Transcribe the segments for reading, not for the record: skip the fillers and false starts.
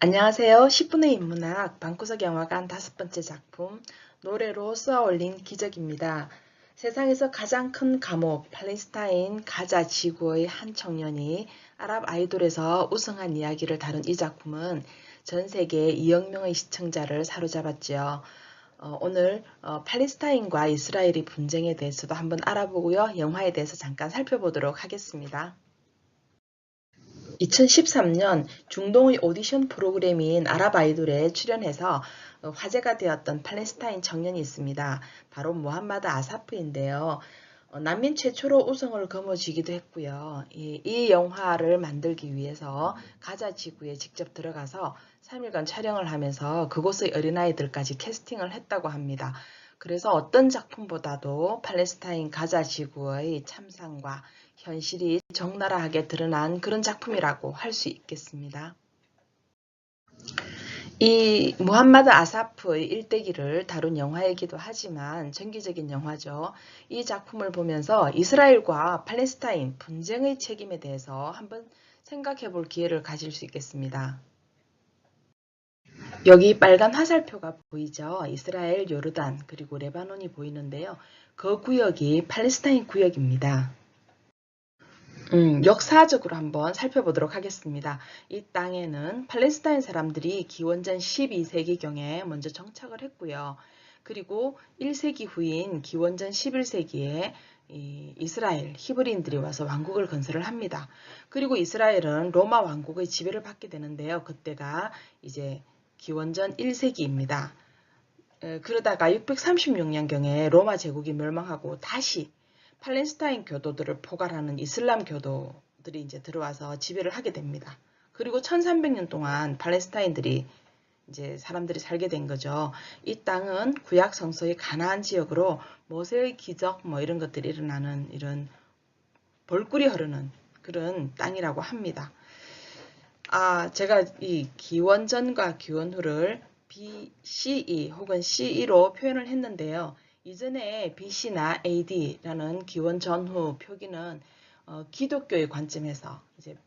안녕하세요. 10분의 인문학 방구석 영화관 5번째 작품 노래로 쏘아올린 기적입니다. 세상에서 가장 큰 감옥 팔레스타인 가자 지구의 한 청년이 아랍 아이돌에서 우승한 이야기를 다룬 이 작품은 전 세계 2억 명의 시청자를 사로잡았지요. 오늘 팔레스타인과 이스라엘의 분쟁에 대해서도 한번 알아보고요. 영화에 대해서 잠깐 살펴보도록 하겠습니다. 2013년 중동의 오디션 프로그램인 아랍 아이돌에 출연해서 화제가 되었던 팔레스타인 청년이 있습니다. 바로 모함마드 아사프인데요. 난민 최초로 우승을 거머쥐기도 했고요. 이 영화를 만들기 위해서 가자 지구에 직접 들어가서 3일간 촬영을 하면서 그곳의 어린아이들까지 캐스팅을 했다고 합니다. 그래서 어떤 작품보다도 팔레스타인 가자 지구의 참상과 현실이 적나라하게 드러난 그런 작품이라고 할 수 있겠습니다. 이 무함마드 아사프의 일대기를 다룬 영화이기도 하지만 정기적인 영화죠. 이 작품을 보면서 이스라엘과 팔레스타인 분쟁의 책임에 대해서 한번 생각해 볼 기회를 가질 수 있겠습니다. 여기 빨간 화살표가 보이죠? 이스라엘, 요르단, 그리고 레바논이 보이는데요. 그 구역이 팔레스타인 구역입니다. 역사적으로 한번 살펴보도록 하겠습니다. 이 땅에는 팔레스타인 사람들이 기원전 12세기경에 먼저 정착을 했고요. 그리고 1세기 후인 기원전 11세기에 이스라엘 히브리인들이 와서 왕국을 건설을 합니다. 그리고 이스라엘은 로마 왕국의 지배를 받게 되는데요. 그때가 이제 기원전 1세기입니다. 그러다가 636년경에 로마 제국이 멸망하고 다시 팔레스타인 교도들을 포괄하는 이슬람 교도들이 이제 들어와서 지배를 하게 됩니다. 그리고 1300년 동안 팔레스타인들이 이제 사람들이 살게 된 거죠. 이 땅은 구약 성서의 가나안 지역으로 모세의 기적 뭐 이런 것들이 일어나는 이런 벌꿀이 흐르는 그런 땅이라고 합니다. 제가 이 기원전과 기원후를 BCE 혹은 CE로 표현을 했는데요. 이전에 BC나 AD라는 기원 전후 표기는 기독교의 관점에서 이제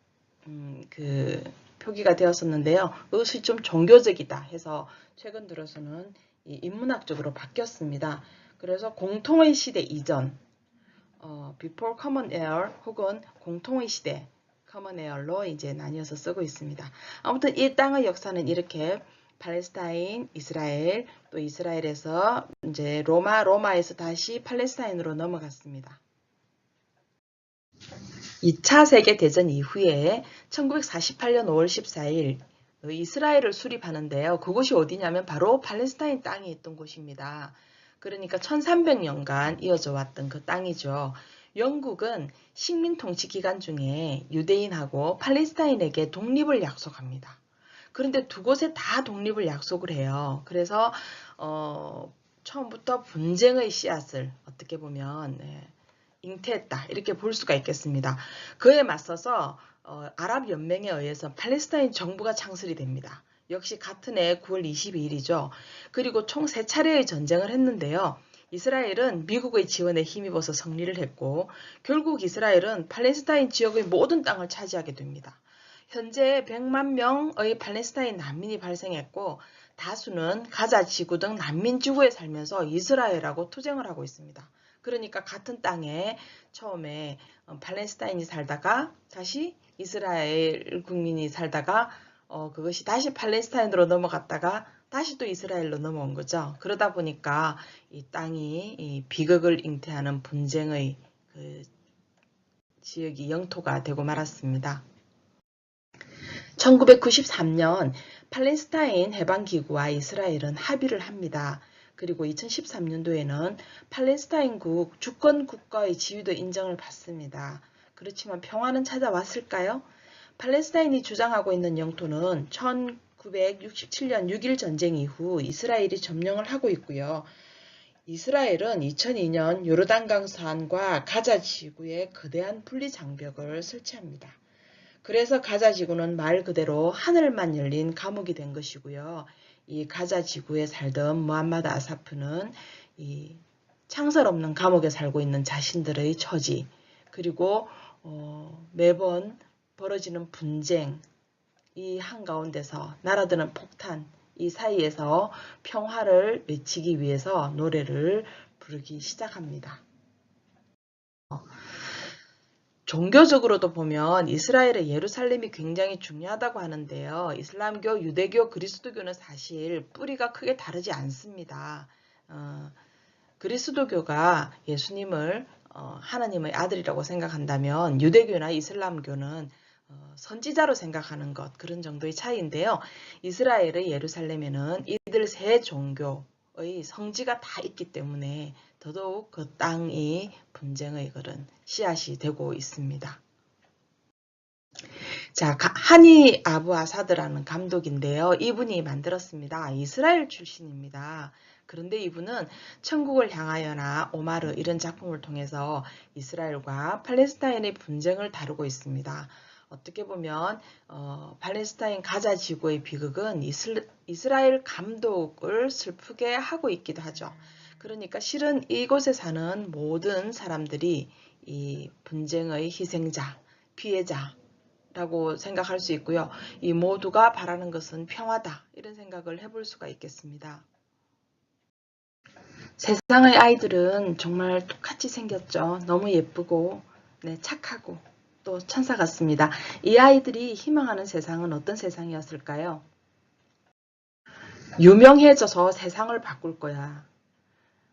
그 표기가 되었었는데요. 그것이 좀 종교적이다 해서 최근 들어서는 인문학적으로 바뀌었습니다. 그래서 공통의 시대 이전, Before Common Era 혹은 공통의 시대 Common Era로 이제 나뉘어서 쓰고 있습니다. 아무튼 이 땅의 역사는 이렇게 팔레스타인, 이스라엘, 또 이스라엘에서 이제 로마에서 다시 팔레스타인으로 넘어갔습니다. 2차 세계대전 이후에 1948년 5월 14일 이스라엘을 수립하는데요. 그곳이 어디냐면 바로 팔레스타인 땅이 있던 곳입니다. 그러니까 1300년간 이어져 왔던 그 땅이죠. 영국은 식민 통치 기간 중에 유대인하고 팔레스타인에게 독립을 약속합니다. 그런데 두 곳에 다 독립을 약속을 해요. 그래서 처음부터 분쟁의 씨앗을 어떻게 보면 잉태했다 이렇게 볼 수가 있겠습니다. 그에 맞서서 아랍연맹에 의해서 팔레스타인 정부가 창설이 됩니다. 역시 같은 해 9월 22일이죠. 그리고 총 3차례의 전쟁을 했는데요. 이스라엘은 미국의 지원에 힘입어서 승리를 했고 결국 이스라엘은 팔레스타인 지역의 모든 땅을 차지하게 됩니다. 현재 100만 명의 팔레스타인 난민이 발생했고 다수는 가자 지구 등 난민지구에 살면서 이스라엘하고 투쟁을 하고 있습니다. 그러니까 같은 땅에 처음에 팔레스타인이 살다가 다시 이스라엘 국민이 살다가 그것이 다시 팔레스타인으로 넘어갔다가 다시 또 이스라엘로 넘어온 거죠. 그러다 보니까 이 땅이 이 비극을 잉태하는 분쟁의 그 지역이 영토가 되고 말았습니다. 1993년 팔레스타인 해방기구와 이스라엘은 합의를 합니다. 그리고 2013년도에는 팔레스타인국 주권국가의 지위도 인정을 받습니다. 그렇지만 평화는 찾아왔을까요? 팔레스타인이 주장하고 있는 영토는 1967년 6.1 전쟁 이후 이스라엘이 점령을 하고 있고요. 이스라엘은 2002년 요르단강산과 가자 지구에 거대한 분리장벽을 설치합니다. 그래서 가자 지구는 말 그대로 하늘만 열린 감옥이 된 것이고요. 이 가자 지구에 살던 무함마드 아사프는 이 창설 없는 감옥에 살고 있는 자신들의 처지, 그리고 매번 벌어지는 분쟁, 이 한가운데서 날아드는 폭탄 이 사이에서 평화를 외치기 위해서 노래를 부르기 시작합니다. 종교적으로도 보면 이스라엘의 예루살렘이 굉장히 중요하다고 하는데요. 이슬람교, 유대교, 그리스도교는 사실 뿌리가 크게 다르지 않습니다. 그리스도교가 예수님을 하나님의 아들이라고 생각한다면 유대교나 이슬람교는 선지자로 생각하는 것 그런 정도의 차이인데요. 이스라엘의 예루살렘에는 이들 세 종교의 성지가 다 있기 때문에 더더욱 그 땅이 분쟁의 그런 씨앗이 되고 있습니다. 자, 하니 아부 아사드라는 감독인데요. 이분이 만들었습니다. 이스라엘 출신입니다. 그런데 이분은 천국을 향하여나 오마르 이런 작품을 통해서 이스라엘과 팔레스타인의 분쟁을 다루고 있습니다. 어떻게 보면 팔레스타인 가자 지구의 비극은 이스라엘 감독을 슬프게 하고 있기도 하죠. 그러니까 실은 이곳에 사는 모든 사람들이 이 분쟁의 희생자, 피해자 라고 생각할 수 있고요. 이 모두가 바라는 것은 평화다. 이런 생각을 해볼 수가 있겠습니다. 세상의 아이들은 정말 똑같이 생겼죠. 너무 예쁘고 착하고 또 천사 같습니다. 이 아이들이 희망하는 세상은 어떤 세상이었을까요? 유명해져서 세상을 바꿀 거야.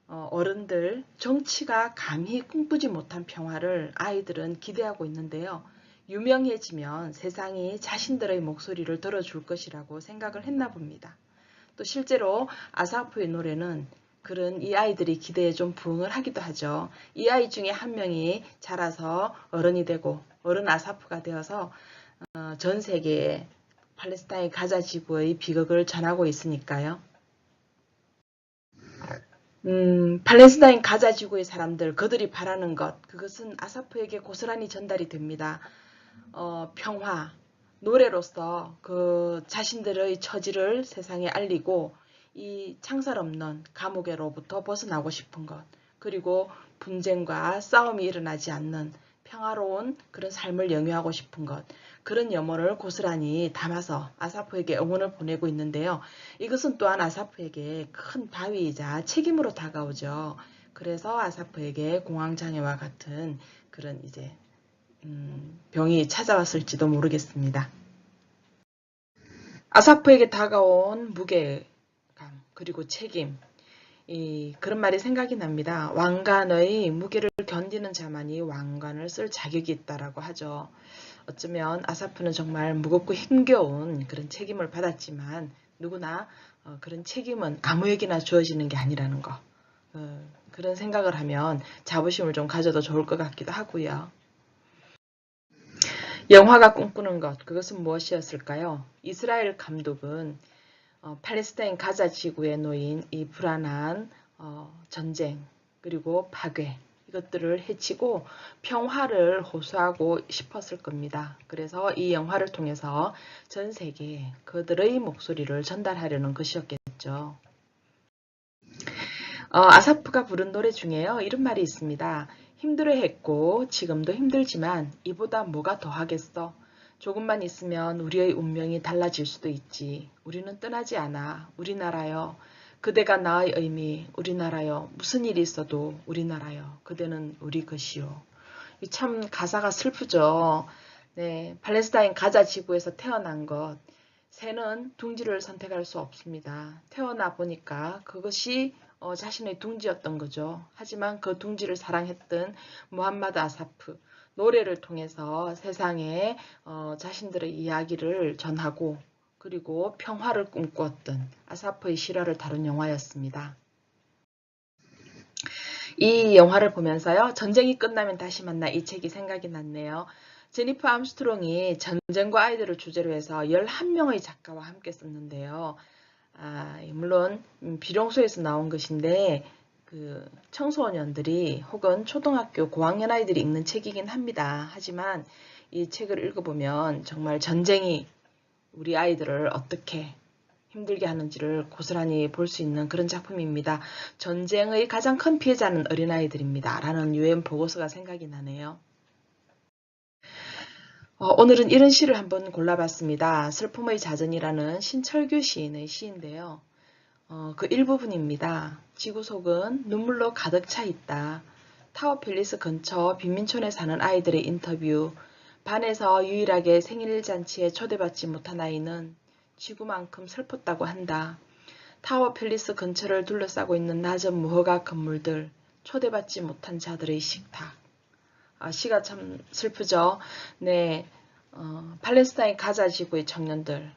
어른들, 정치가 감히 꿈꾸지 못한 평화를 아이들은 기대하고 있는데요. 유명해지면 세상이 자신들의 목소리를 들어줄 것이라고 생각을 했나 봅니다. 또 실제로 아사프의 노래는 그런 이 아이들이 기대에 좀 부응을 하기도 하죠. 이 아이 중에 한 명이 자라서 어른이 되고 어른 아사프가 되어서 전 세계에 팔레스타인 가자 지구의 비극을 전하고 있으니까요. 팔레스타인 가자 지구의 사람들 그들이 바라는 것 그것은 아사프에게 고스란히 전달이 됩니다. 평화, 노래로서 그 자신들의 처지를 세상에 알리고 이 창살 없는 감옥에로부터 벗어나고 싶은 것 그리고 분쟁과 싸움이 일어나지 않는 평화로운 그런 삶을 영위하고 싶은 것 그런 염원을 고스란히 담아서 아사프에게 응원을 보내고 있는데요. 이것은 또한 아사프에게 큰 바위이자 책임으로 다가오죠. 그래서 아사프에게 공황장애와 같은 그런 이제 병이 찾아왔을지도 모르겠습니다. 아사프에게 다가온 무게감 그리고 책임 그런 말이 생각이 납니다. 왕관의 무게를 견디는 자만이 왕관을 쓸 자격이 있다라고 하죠. 어쩌면 아사프는 정말 무겁고 힘겨운 그런 책임을 받았지만 누구나 그런 책임은 아무에게나 주어지는 게 아니라는 거 그런 생각을 하면 자부심을 좀 가져도 좋을 것 같기도 하고요. 영화가 꿈꾸는 것, 그것은 무엇이었을까요? 이스라엘 감독은 팔레스타인 가자 지구에 놓인 이 불안한 전쟁 그리고 파괴 이것들을 해치고 평화를 호소하고 싶었을 겁니다. 그래서 이 영화를 통해서 전 세계에 그들의 목소리를 전달하려는 것이었겠죠. 아사프가 부른 노래 중에요. 이런 말이 있습니다. 힘들어했고 지금도 힘들지만 이보다 뭐가 더 하겠어. 조금만 있으면 우리의 운명이 달라질 수도 있지. 우리는 떠나지 않아. 우리나라여. 그대가 나의 의미. 우리나라여. 무슨 일이 있어도 우리나라여. 그대는 우리 것이요. 참 가사가 슬프죠. 네, 팔레스타인 가자 지구에서 태어난 것. 새는 둥지를 선택할 수 없습니다. 태어나 보니까 그것이 자신의 둥지였던 거죠. 하지만 그 둥지를 사랑했던 무함마드 아사프 노래를 통해서 세상에 자신들의 이야기를 전하고 그리고 평화를 꿈꾸었던 아사프의 실화를 다룬 영화였습니다. 이 영화를 보면서요. 전쟁이 끝나면 다시 만나 이 책이 생각이 났네요. 제니퍼 암스트롱이 전쟁과 아이들을 주제로 해서 11명의 작가와 함께 썼는데요. 물론 비룡소에서 나온 것인데 그 청소년들이 혹은 초등학교 고학년 아이들이 읽는 책이긴 합니다. 하지만 이 책을 읽어보면 정말 전쟁이 우리 아이들을 어떻게 힘들게 하는지를 고스란히 볼 수 있는 그런 작품입니다. 전쟁의 가장 큰 피해자는 어린아이들입니다. 라는 UN 보고서가 생각이 나네요. 오늘은 이런 시를 한번 골라봤습니다. 슬픔의 자전이라는 신철규 시인의 시인데요. 그 일부분입니다. 지구 속은 눈물로 가득 차 있다. 타워 팰리스 근처 빈민촌에 사는 아이들의 인터뷰. 반에서 유일하게 생일 잔치에 초대받지 못한 아이는 지구만큼 슬펐다고 한다. 타워 팰리스 근처를 둘러싸고 있는 낮은 무허가 건물들. 초대받지 못한 자들의 식탁. 시가 참 슬프죠. 네, 팔레스타인 가자 지구의 청년들,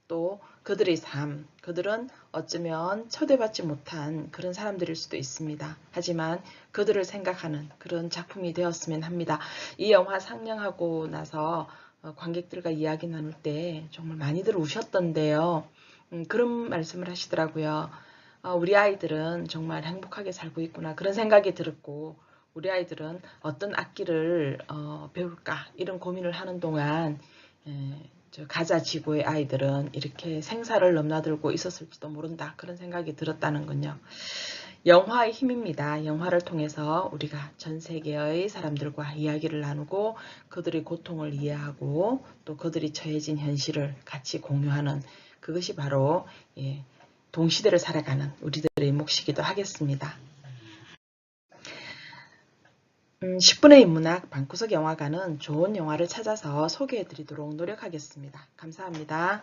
또 그들의 삶, 그들은 어쩌면 초대받지 못한 그런 사람들일 수도 있습니다. 하지만 그들을 생각하는 그런 작품이 되었으면 합니다. 이 영화 상영하고 나서 관객들과 이야기 나눌 때 정말 많이들 우셨던데요. 그런 말씀을 하시더라고요. 우리 아이들은 정말 행복하게 살고 있구나 그런 생각이 들었고 우리 아이들은 어떤 악기를 배울까 이런 고민을 하는 동안 저 가자 지구의 아이들은 이렇게 생사를 넘나들고 있었을지도 모른다 그런 생각이 들었다는 건요. 영화의 힘입니다. 영화를 통해서 우리가 전 세계의 사람들과 이야기를 나누고 그들의 고통을 이해하고 또 그들이 처해진 현실을 같이 공유하는 그것이 바로 동시대를 살아가는 우리들의 몫이기도 하겠습니다. 10분의 인문학 방구석 영화관은 좋은 영화를 찾아서 소개해드리도록 노력하겠습니다. 감사합니다.